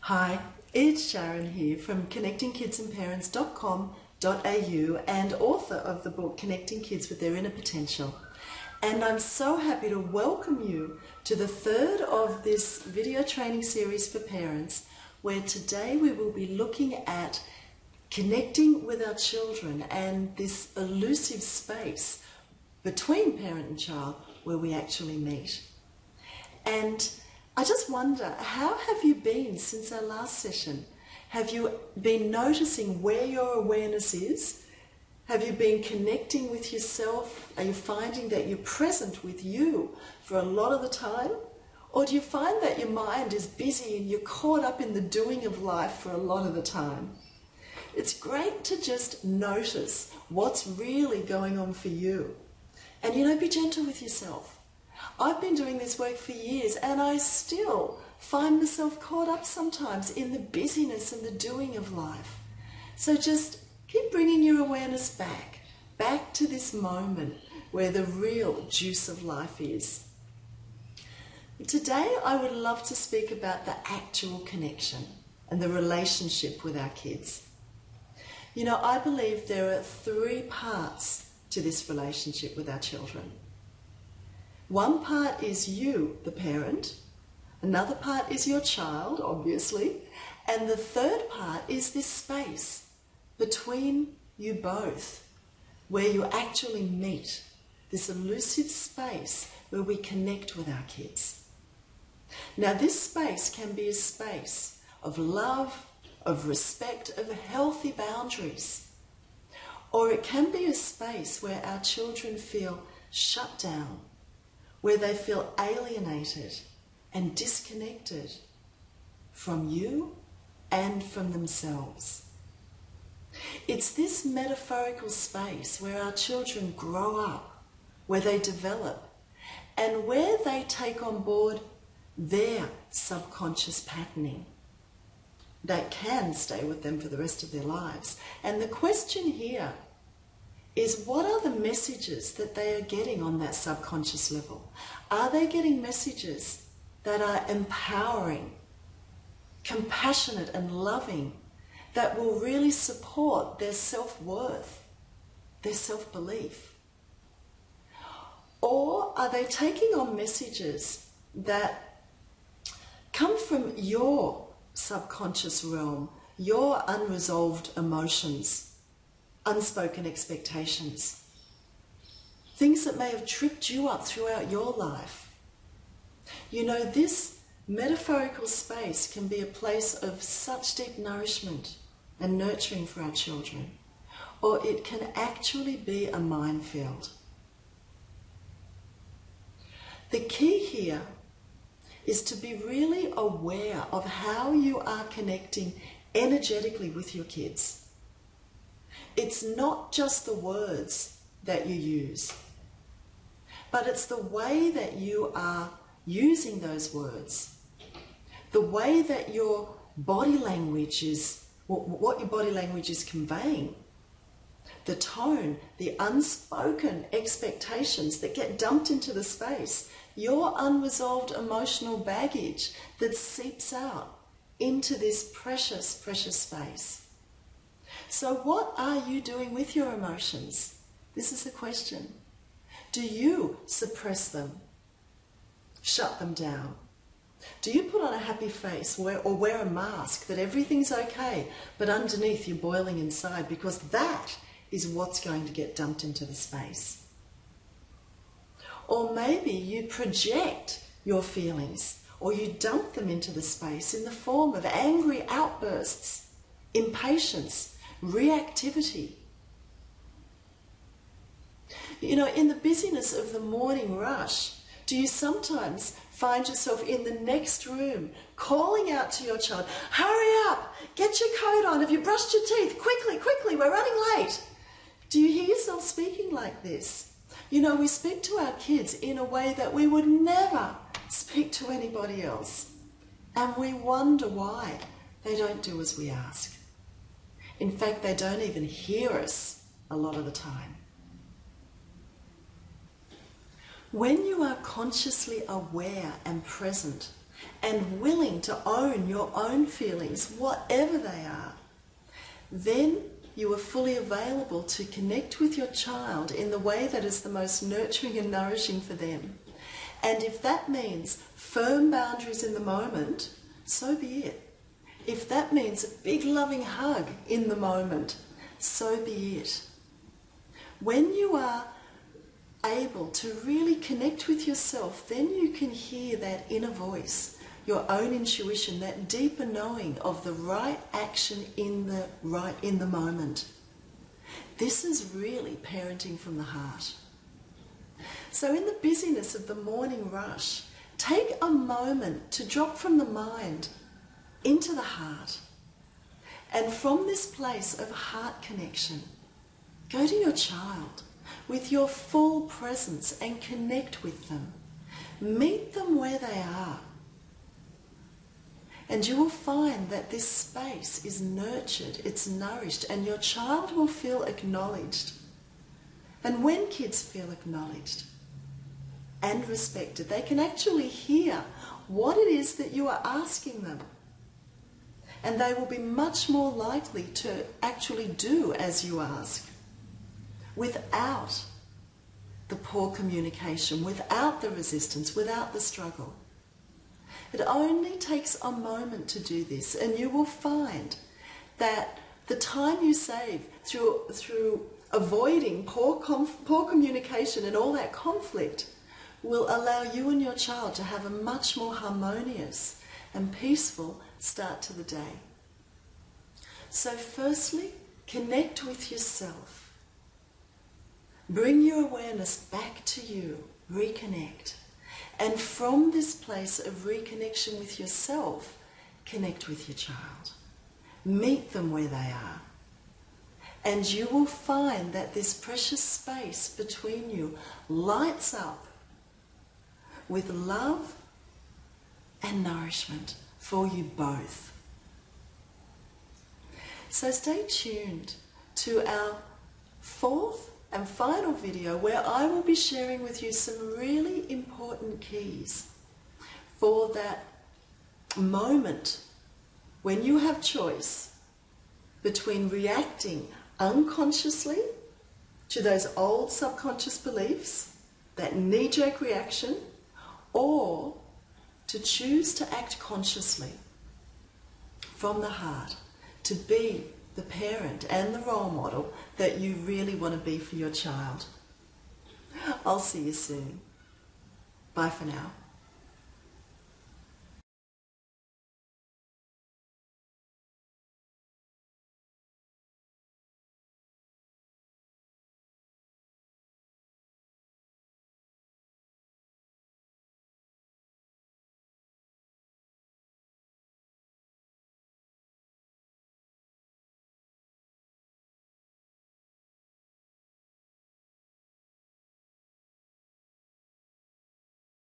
Hi, it's Sharon here from connectingkidsandparents.com.au and author of the book Connecting Kids with Their Inner Potential. And I'm so happy to welcome you to the third of this video training series for parents, where today we will be looking at connecting with our children and this elusive space between parent and child where we actually meet. And I just wonder, how have you been since our last session? Have you been noticing where your awareness is? Have you been connecting with yourself? Are you finding that you're present with you for a lot of the time? Or do you find that your mind is busy and you're caught up in the doing of life for a lot of the time? It's great to just notice what's really going on for you. And be gentle with yourself. I've been doing this work for years and I still find myself caught up sometimes in the busyness and the doing of life. So just keep bringing your awareness back to this moment where the real juice of life is. Today I would love to speak about the actual connection and the relationship with our kids. I believe there are three parts to this relationship with our children. One part is you, the parent. Another part is your child, obviously. And the third part is this space between you both, where you actually meet, this elusive space where we connect with our kids. Now, this space can be a space of love, of respect, of healthy boundaries. Or it can be a space where our children feel shut down, where they feel alienated and disconnected from you and from themselves. It's this metaphorical space where our children grow up, where they develop, and where they take on board their subconscious patterning that can stay with them for the rest of their lives. And the question here is, what are the messages that they are getting on that subconscious level? Are they getting messages that are empowering, compassionate and loving, that will really support their self-worth, their self-belief? Or are they taking on messages that come from your subconscious realm, your unresolved emotions, unspoken expectations, things that may have tripped you up throughout your life? This metaphorical space can be a place of such deep nourishment and nurturing for our children, or it can actually be a minefield. The key here is to be really aware of how you are connecting energetically with your kids. It's not just the words that you use, but it's the way that you are using those words, the way that your body language is, what your body language is conveying, the tone, the unspoken expectations that get dumped into the space, your unresolved emotional baggage that seeps out into this precious, precious space. So what are you doing with your emotions? This is the question. Do you suppress them? Shut them down? Do you put on a happy face or wear a mask that everything's okay, but underneath you're boiling inside, because that is what's going to get dumped into the space? Or maybe you project your feelings, or you dump them into the space in the form of angry outbursts, impatience, reactivity. In the busyness of the morning rush, do you sometimes find yourself in the next room calling out to your child, "Hurry up, get your coat on, have you brushed your teeth, quickly, quickly, we're running late"? Do you hear yourself speaking like this? We speak to our kids in a way that we would never speak to anybody else. And we wonder why they don't do as we ask. In fact, they don't even hear us a lot of the time. When you are consciously aware and present and willing to own your own feelings, whatever they are, then you are fully available to connect with your child in the way that is the most nurturing and nourishing for them. And if that means firm boundaries in the moment, so be it. If that means a big loving hug in the moment, so be it. When you are able to really connect with yourself, then you can hear that inner voice, your own intuition, that deeper knowing of the right action in the moment. This is really parenting from the heart. So in the busyness of the morning rush, take a moment to drop from the mind into the heart. And from this place of heart connection, go to your child with your full presence and connect with them. Meet them where they are. And you will find that this space is nurtured, it's nourished, and your child will feel acknowledged. And when kids feel acknowledged and respected, they can actually hear what it is that you are asking them. And they will be much more likely to actually do as you ask, without the poor communication, without the resistance, without the struggle. It only takes a moment to do this, and you will find that the time you save through avoiding poor communication and all that conflict will allow you and your child to have a much more harmonious and peaceful start to the day. So firstly, connect with yourself. Bring your awareness back to you, reconnect. And from this place of reconnection with yourself, connect with your child. Meet them where they are. And you will find that this precious space between you lights up with love and nourishment for you both. So stay tuned to our fourth and final video, where I will be sharing with you some really important keys for that moment when you have choice between reacting unconsciously to those old subconscious beliefs, that knee-jerk reaction, or to choose to act consciously from the heart, to be the parent and the role model that you really want to be for your child. I'll see you soon. Bye for now.